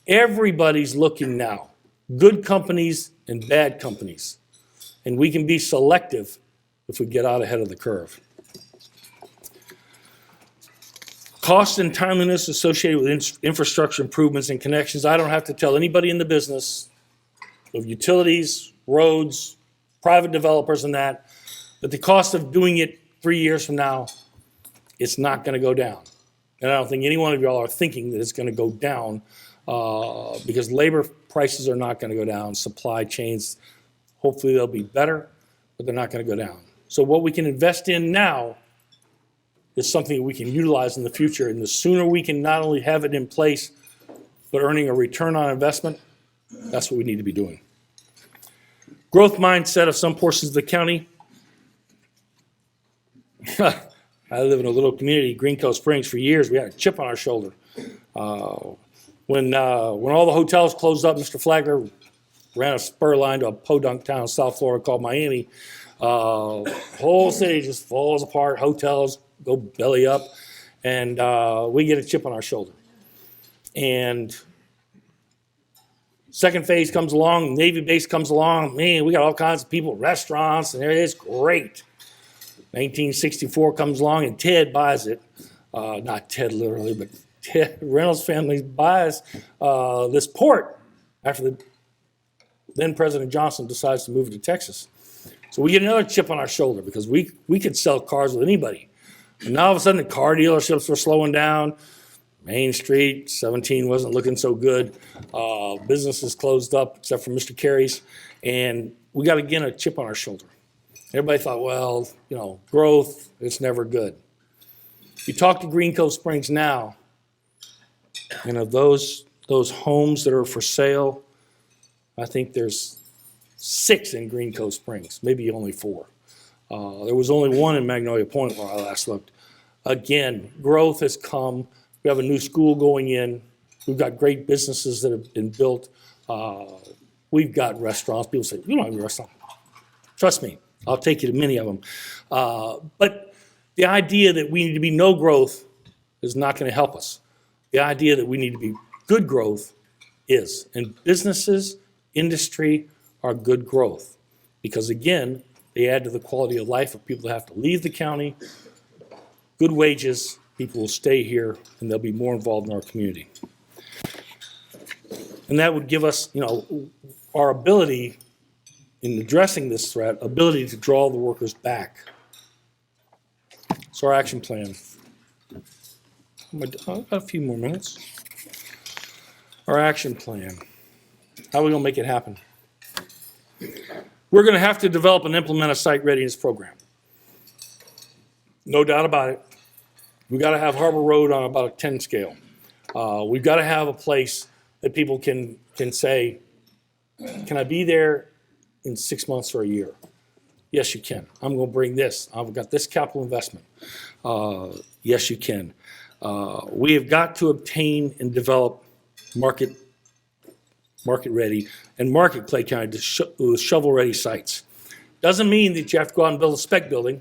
everybody's looking now, good companies and bad companies. And we can be selective if we get out ahead of the curve. Cost and timeliness associated with infrastructure improvements and connections. I don't have to tell anybody in the business of utilities, roads, private developers and that the cost of doing it 3 years from now, it's not going to go down. And I don't think any one of y'all are thinking that it's going to go down because labor prices are not going to go down. Supply chains, hopefully they'll be better, but they're not going to go down. So what we can invest in now is something that we can utilize in the future. And the sooner we can not only have it in place, but earning a return on investment, that's what we need to be doing. Growth mindset of some portions of the county. I live in a little community, Green Cove Springs, for years. We had a chip on our shoulder. When all the hotels closed up, Mr. Flagler ran a spur line to a podunk town in South Florida called Miami. Whole city just falls apart, hotels go belly up, and we get a chip on our shoulder. And second phase comes along, Navy base comes along, man, we got all kinds of people, restaurants, and it's great. 1964 comes along and Ted buys it. Not Ted literally, but Ted Reynolds family buys this port after the then President Johnson decides to move to Texas. So we get another chip on our shoulder because we could sell cars with anybody. And now all of a sudden the car dealerships were slowing down. Main Street, 17 wasn't looking so good. Businesses closed up except for Mr. Carey's. And we got again a chip on our shoulder. Everybody thought, well, growth, it's never good. You talk to Green Cove Springs now, those homes that are for sale, I think there's 6 in Green Cove Springs, maybe only 4. There was only 1 in Magnolia Point where I last looked. Again, growth has come. We have a new school going in. We've got great businesses that have been built. We've got restaurants. People say, you don't have a restaurant. Trust me, I'll take you to many of them. But the idea that we need to be no growth is not going to help us. The idea that we need to be good growth is. And businesses, industry are good growth. Because again, they add to the quality of life of people that have to leave the county. Good wages, people will stay here, and they'll be more involved in our community. And that would give us, our ability in addressing this threat, ability to draw the workers back. So our action plan. I've got a few more minutes. Our action plan. How are we going to make it happen? We're going to have to develop and implement a site readiness program. No doubt about it. We've got to have Harbor Road on about a 10 scale. We've got to have a place that people can say, can I be there in 6 months or a year? Yes, you can. I'm going to bring this. I've got this capital investment. Yes, you can. We have got to obtain and develop market ready and market Clay County with shovel-ready sites. Doesn't mean that you have to go out and build a spec building.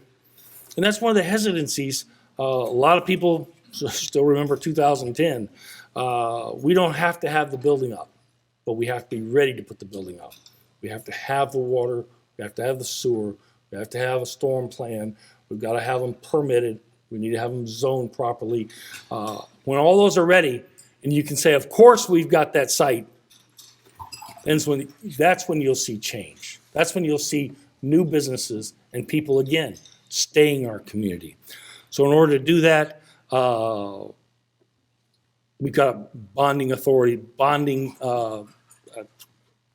And that's one of the hesitancies. A lot of people still remember 2010. We don't have to have the building up, but we have to be ready to put the building up. We have to have the water. We have to have the sewer. We have to have a storm plan. We've got to have them permitted. We need to have them zoned properly. When all those are ready, and you can say, of course, we've got that site, that's when you'll see change. That's when you'll see new businesses and people, again, staying in our community. So in order to do that, we've got bonding authority. Bonding,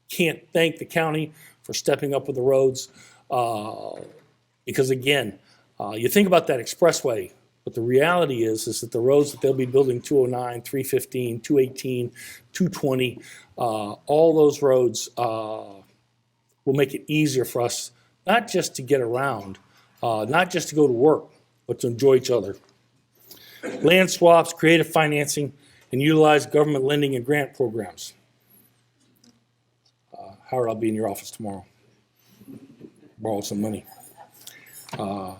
can't thank the county for stepping up with the roads. Because again, you think about that expressway, but the reality is that the roads that they'll be building, 209, 315, 218, 220, all those roads will make it easier for us, not just to get around, not just to go to work, but to enjoy each other. Land swaps, creative financing, and utilize government lending and grant programs. Howard, I'll be in your office tomorrow. Borrow some money.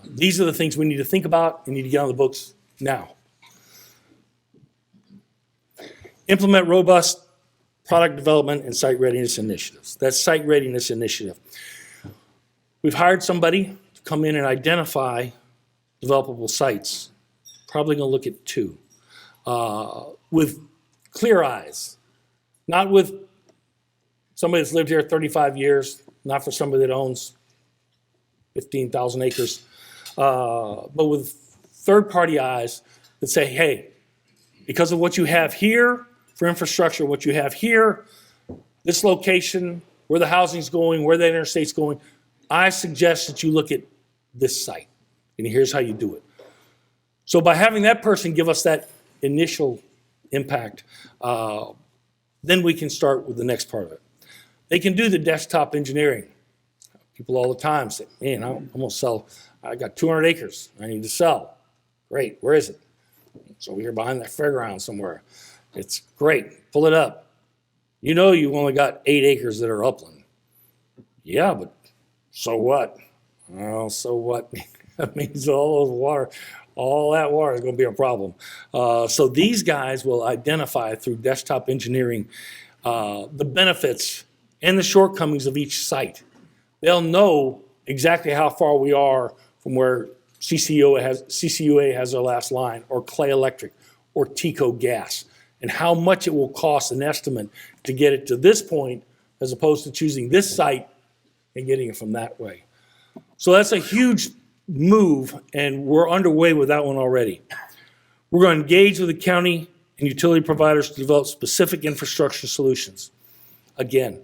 These are the things we need to think about and need to get on the books now. Implement robust product development and site readiness initiatives. That's site readiness initiative. We've hired somebody to come in and identify developable sites. Probably going to look at 2 with clear eyes, not with somebody that's lived here 35 years, not for somebody that owns 15,000 acres, but with third-party eyes that say, hey, because of what you have here for infrastructure, what you have here, this location, where the housing's going, where the interstate's going, I suggest that you look at this site, and here's how you do it. So by having that person give us that initial impact, then we can start with the next part of it. They can do the desktop engineering. People all the time say, man, I'm going to sell, I got 200 acres I need to sell. Great, where is it? It's over here behind that fairground somewhere. It's great, pull it up. You know you've only got 8 acres that are upland. Yeah, but so what? Well, so what? That means all that water is going to be a problem. So these guys will identify through desktop engineering the benefits and the shortcomings of each site. They'll know exactly how far we are from where CCUA has their last line, or Clay Electric, or TECO Gas, and how much it will cost an estimate to get it to this point, as opposed to choosing this site and getting it from that way. So that's a huge move, and we're underway with that one already. We're going to engage with the county and utility providers to develop specific infrastructure solutions. Again,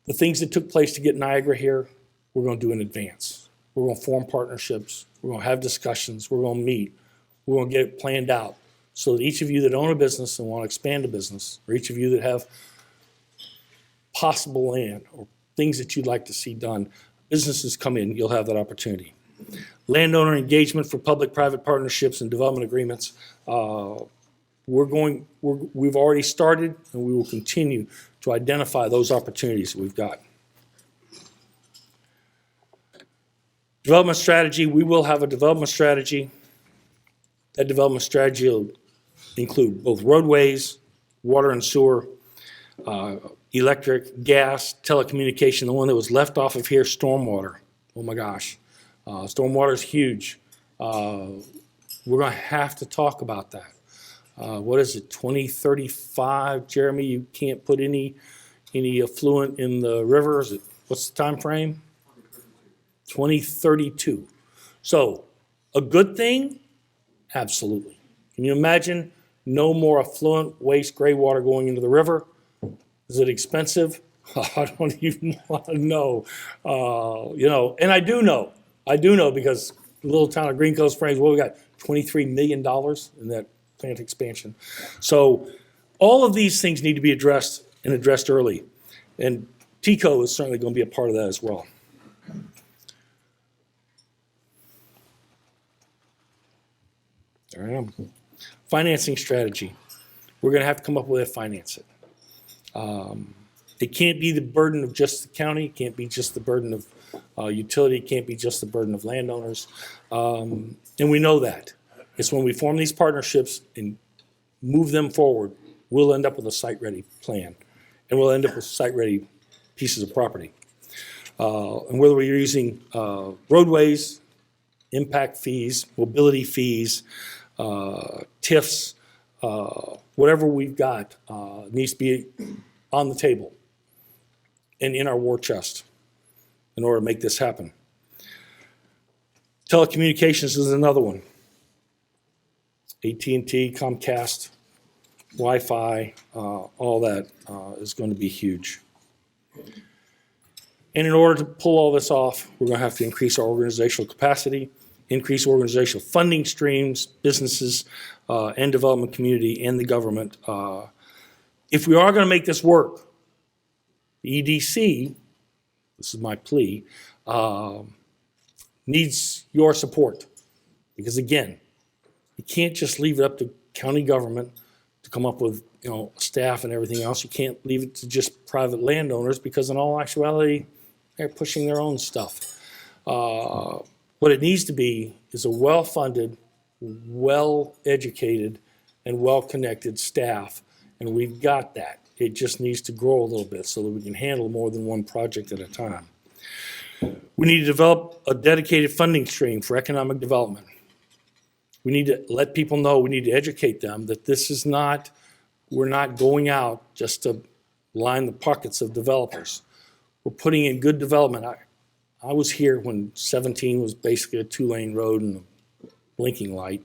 the things that took place to get Niagara here, we're going to do in advance. We're going to form partnerships. We're going to have discussions. We're going to meet. We're going to get it planned out so that each of you that own a business and want to expand a business, or each of you that have possible land or things that you'd like to see done, businesses come in, you'll have that opportunity. Landowner engagement for public-private partnerships and development agreements. We've already started, and we will continue to identify those opportunities that we've got. Development strategy, we will have a development strategy. That development strategy will include both roadways, water and sewer, electric, gas, telecommunication. The one that was left off of here, stormwater. Oh my gosh. Stormwater is huge. We're going to have to talk about that. What is it, 2035, Jeremy? You can't put any effluent in the river. What's the time frame? 2032. So, a good thing? Absolutely. Can you imagine no more effluent waste gray water going into the river? Is it expensive? I don't even want to know. And I do know because the little town of Green Cove Springs, we got $23 million in that plant expansion. So all of these things need to be addressed and addressed early. And TCO is certainly going to be a part of that as well. There I am. Financing strategy. We're going to have to come up with a way to finance it. It can't be the burden of just the county. It can't be just the burden of utility. It can't be just the burden of landowners. And we know that. It's when we form these partnerships and move them forward, we'll end up with a site-ready plan. And we'll end up with site-ready pieces of property. And whether we're using roadways, impact fees, mobility fees, TIFs, whatever we've got needs to be on the table and in our war chest in order to make this happen. Telecommunications is another one. AT&T, Comcast, Wi-Fi, all that is going to be huge. And in order to pull all this off, we're going to have to increase our organizational capacity, increase organizational funding streams, businesses, and development community, and the government. If we are going to make this work, the EDC, this is my plea, needs your support. Because again, you can't just leave it up to county government to come up with, staff and everything else. You can't leave it to just private landowners because in all actuality, they're pushing their own stuff. What it needs to be is a well-funded, well-educated, and well-connected staff, and we've got that. It just needs to grow a little bit so that we can handle more than one project at a time. We need to develop a dedicated funding stream for economic development. We need to let people know, we need to educate them that this is not, we're not going out just to line the pockets of developers. We're putting in good development. I was here when 17 was basically a 2-lane road and a blinking light.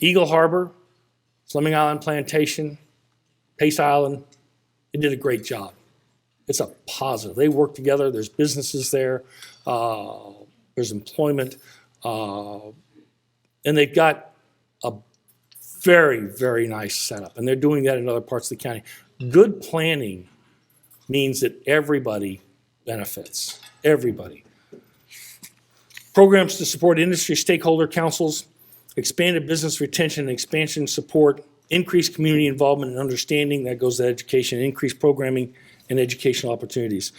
Eagle Harbor, Fleming Island Plantation, Pace Island, they did a great job. It's a positive. They work together. There's businesses there. There's employment. And they've got a very, very nice setup. And they're doing that in other parts of the county. Good planning means that everybody benefits. Everybody. Programs to support industry stakeholder councils, expanded business retention and expansion support, increased community involvement and understanding, that goes to education, increased programming and educational opportunities.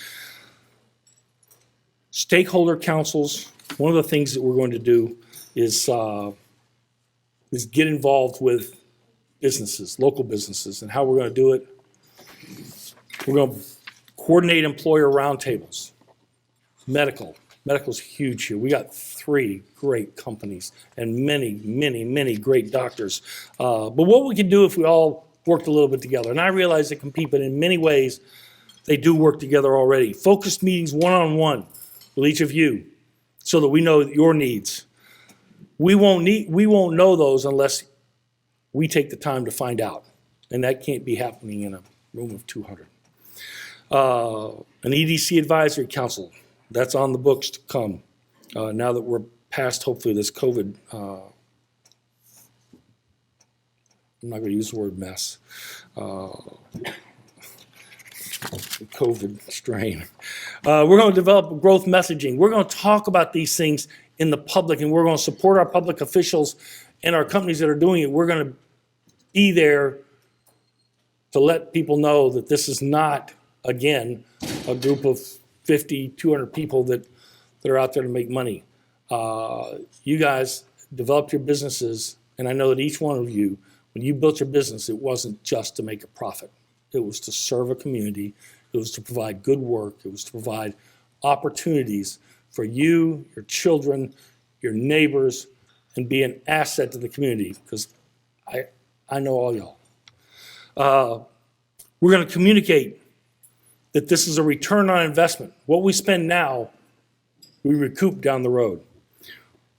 Stakeholder councils, one of the things that we're going to do is get involved with businesses, local businesses, and how we're going to do it. We're going to coordinate employer roundtables. Medical's huge here. We got 3 great companies and many, many, many great doctors. But what we can do if we all worked a little bit together, and I realize they compete, but in many ways, they do work together already. Focused meetings one-on-one with each of you so that we know your needs. We won't know those unless we take the time to find out. And that can't be happening in a room of 200. An EDC advisory council, that's on the books to come. Now that we're past, hopefully, this COVID, I'm not going to use the word mess, COVID strain. We're going to develop growth messaging. We're going to talk about these things in the public, and we're going to support our public officials and our companies that are doing it. We're going to be there to let people know that this is not, again, a group of 50, 200 people that are out there to make money. You guys developed your businesses, and I know that each one of you, when you built your business, it wasn't just to make a profit. It was to serve a community. It was to provide good work. It was to provide opportunities for you, your children, your neighbors, and be an asset to the community, because I know all y'all. We're going to communicate that this is a return on investment. What we spend now, we recoup down the road.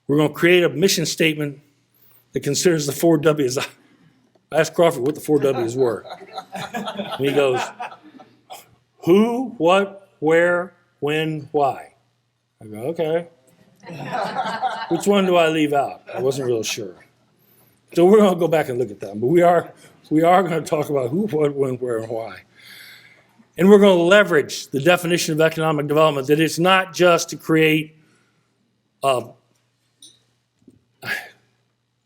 We're going to create a mission statement that considers the 4 W's. I asked Crawford what the 4 W's were. And he goes, who, what, where, when, why? I go, okay. Which one do I leave out? I wasn't real sure. So we're going to go back and look at that. But we are we are going to talk about who, what, when, where, and why. And we're going to leverage the definition of economic development, that it's not just to create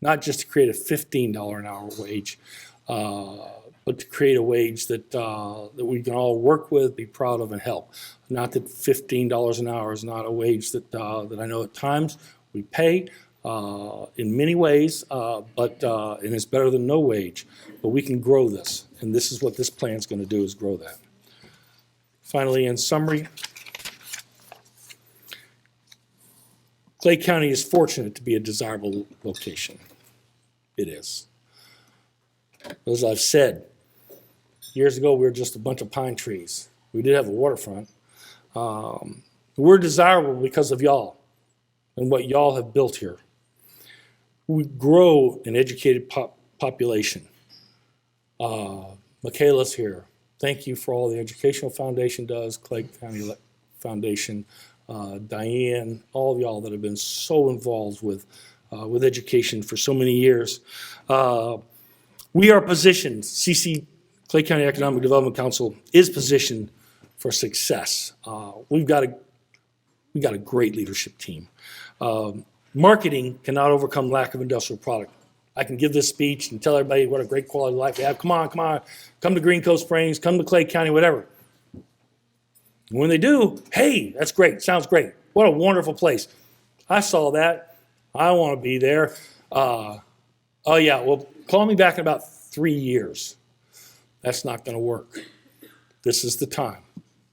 not just to create a $15 an hour wage, but to create a wage that we can all work with, be proud of, and help. Not that $15 an hour is not a wage that I know at times we pay in many ways, and it's better than no wage. But we can grow this, and this is what this plan is going to do, is grow that. Finally, in summary, Clay County is fortunate to be a desirable location. It is. As I've said, years ago, we were just a bunch of pine trees. We did have a waterfront. We're desirable because of y'all and what y'all have built here. We grow an educated population. Michaela's here. Thank you for all the Educational Foundation does, Clay County Foundation, Diane, all of y'all that have been so involved with education for so many years. We are positioned, Clay County Economic Development Council is positioned for success. We've got a great leadership team. Marketing cannot overcome lack of industrial product. I can give this speech and tell everybody what a great quality of life we have. Come on, come to Green Cove Springs, come to Clay County, whatever. When they do, hey, that's great, sounds great. What a wonderful place. I saw that. I want to be there. Oh yeah, well, call me back in about 3 years. That's not going to work. This is the time.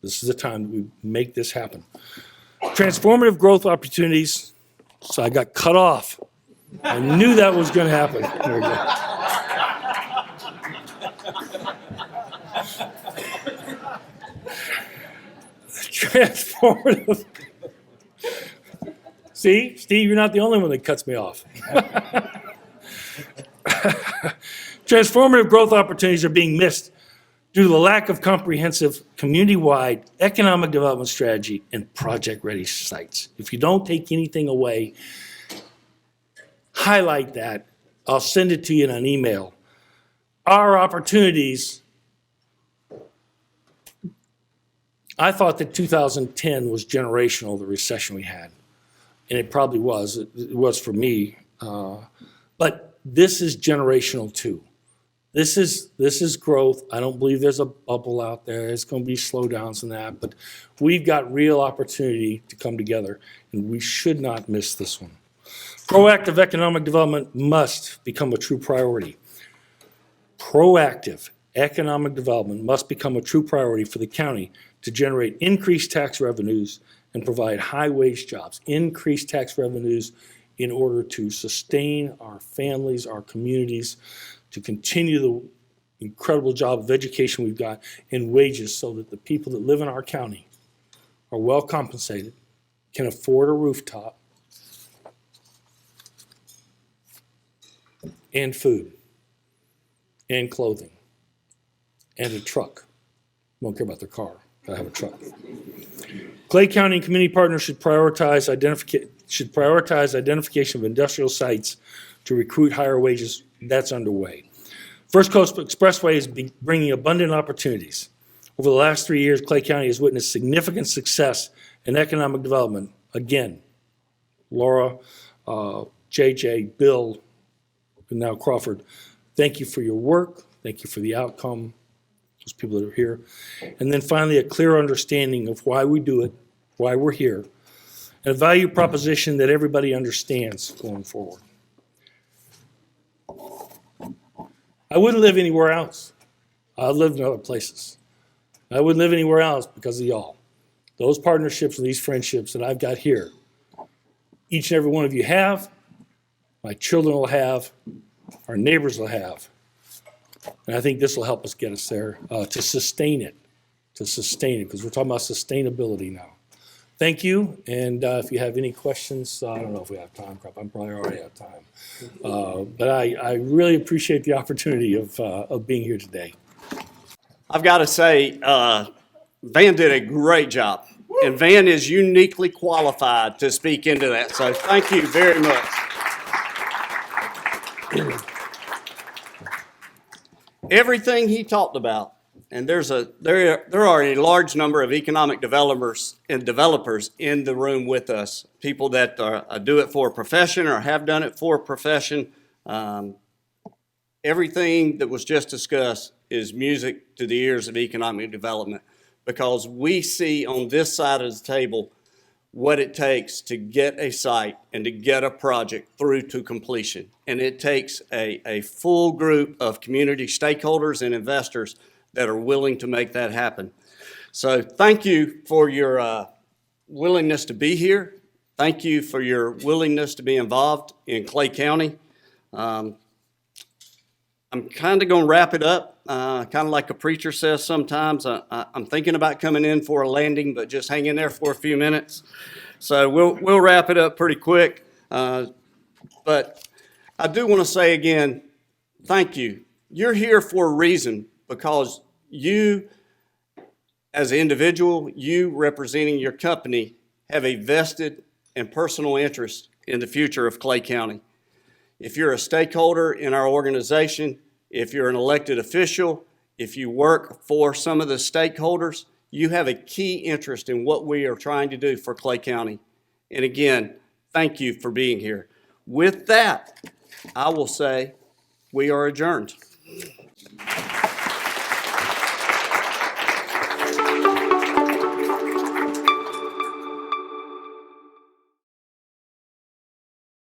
This is the time that we make this happen. Transformative growth opportunities. So I got cut off. I knew that was going to happen. There we go. Transformative. See, Steve, you're not the only one that cuts me off. Transformative growth opportunities are being missed due to the lack of comprehensive community-wide economic development strategy and project-ready sites. If you don't take anything away, highlight that. I'll send it to you in an email. Our opportunities, I thought that 2010 was generational, the recession we had. And it probably was. It was for me. But this is generational too. This is growth. I don't believe there's a bubble out there. It's going to be slowdowns in that. But we've got real opportunity to come together, and we should not miss this one. Proactive economic development must become a true priority. Proactive economic development must become a true priority for the county to generate increased tax revenues and provide high-wage jobs. Increased tax revenues in order to sustain our families, our communities, to continue the incredible job of education we've got, and wages so that the people that live in our county are well compensated, can afford a rooftop, and food, and clothing, and a truck. Won't care about their car, but I have a truck. Clay County and community partners should prioritize identification of industrial sites to recruit higher wages. That's underway. First Coast Expressway is bringing abundant opportunities. Over the last 3 years, Clay County has witnessed significant success in economic development. Again, Laura, JJ, Bill, and now Crawford, thank you for your work. Thank you for the outcome, those people that are here. And then finally, a clear understanding of why we do it, why we're here, and a value proposition that everybody understands going forward. I wouldn't live anywhere else. I've lived in other places. I wouldn't live anywhere else because of y'all. Those partnerships and these friendships that I've got here, each and every one of you have, my children will have, our neighbors will have. And I think this will help us get us there to sustain it, because we're talking about sustainability now. Thank you, and if you have any questions, I don't know if we have time, I'm probably already out of time. But I really appreciate the opportunity of being here today. I've got to say, Van did a great job, and Van is uniquely qualified to speak into that, so thank you very much. everything he talked about, and there are a large number of economic developers in the room with us, people that do it for a profession or have done it for a profession. Everything that was just discussed is music to the ears of economic development, because we see on this side of the table what it takes to get a site and to get a project through to completion. And it takes a full group of community stakeholders and investors that are willing to make that happen. So thank you for your willingness to be here. Thank you for your willingness to be involved in Clay County. I'm kind of going to wrap it up, kind of like a preacher says sometimes. I'm thinking about coming in for a landing, but just hang in there for a few minutes. So we'll wrap it up pretty quick. But I do want to say again, thank you. You're here for a reason, because you, as an individual, you representing your company, have a vested and personal interest in the future of Clay County. If you're a stakeholder in our organization, if you're an elected official, if you work for some of the stakeholders, you have a key interest in what we are trying to do for Clay County. And again, thank you for being here. With that, I will say we are adjourned.